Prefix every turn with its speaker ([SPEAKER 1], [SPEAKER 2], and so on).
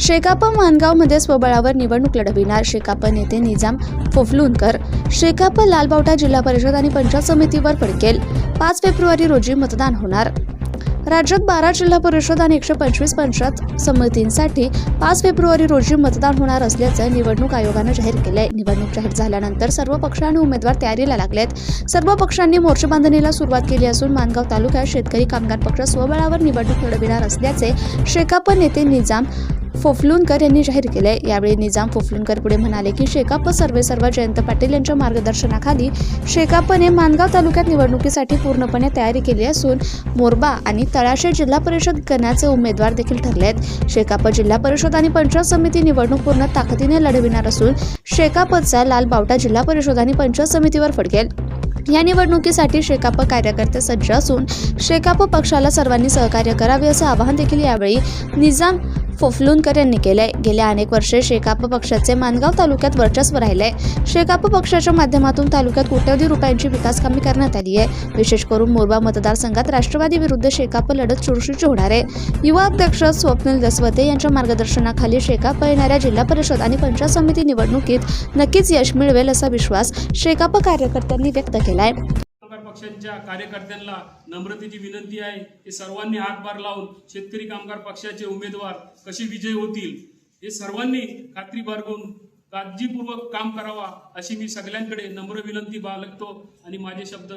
[SPEAKER 1] शेकाप माणगावमध्ये स्वबळावर निवडणूक लढविणार शेकाप नेते निजाम फोफलूनकर। शेकाप लालबावटा जिल्हा परिषद आणि पंचायत समितीवर फडकेल। 5 फेब्रुवारी रोजी मतदान होणार। राज्यात 12 जिल्हा परिषद आणि 125 पंचायत समितींसाठी 5 फेब्रुवारी रोजी मतदान होणार असल्याचं निवडणूक आयोगानं जाहीर केलंय। निवडणूक जाहीर झाल्यानंतर सर्व पक्ष आणि उमेदवार तयारीला लागलेत। सर्व पक्षांनी मोर्चेबांधणीला सुरुवात केली असून माणगाव तालुक्यात शेतकरी कामगार पक्ष स्वबळावर निवडणूक लढविणार असल्याचे शेकाप नेते निजाम फोफलूनकर यांनी जाहीर केले। यावेळी निजाम फोफलूनकर पुढे म्हणाले की शेकाप सर्वेसर्वा जयंत पाटील यांच्या मार्गदर्शनाखाली शेकापने माणगाव तालुक्यात निवडणुकीसाठी पूर्णपणे तयारी केली असून मोरबा आणि तळाशे जिल्हा परिषद गणाचे उमेदवार देखील ठरलेत। शेकाप जिल्हा परिषद आणि पंचायत समिती निवडणूक पूर्ण ताकदीने लढविणार असून शेकापचा लालबावटा जिल्हा परिषद आणि पंचायत समितीवर फडकेल। या निवडणुकीसाठी शेकाप कार्यकर्ते सज्ज असून शेकाप पक्षाला सर्वांनी सहकार्य करावे असे आवाहन देखील यावेळी निजाम फोफलूनकर यांनी केले। गेल्या अनेक वर्षे शेकाप पक्षाचे माणगाव तालुक्यात वर्चस्व राहिले। शेकाप पक्षाच्या माध्यमातून तालुक्यात कोट्यवधी रुपयांची विकास कामे करण्यात आली आहे। विशेष करून मोरबा मतदारसंघात राष्ट्रवादी विरुद्ध शेकाप लढत चुरशीची होणार आहे। युवा अध्यक्ष स्वप्नील दसवते यांच्या मार्गदर्शनाखाली शेकाप येणाऱ्या जिल्हा परिषद आणि पंचायत समिती निवडणुकीत नक्कीच यश मिळवेल असा विश्वास शेकाप कार्यकर्त्यांनी व्यक्त केलाय।
[SPEAKER 2] पक्षांच्या कार्यकर्त्यांना नम्रतेची विनंती आहे की सर्वांनी हातभार लावून शेतकरी कामगार पक्षाचे उमेदवार कसे विजयी होतील हे सर्वांनी खात्री बाळगून काळजीपूर्वक काम करावा अशी मी सगळ्यांकडे नम्र विनंती बाळगतो आणि माझे शब्द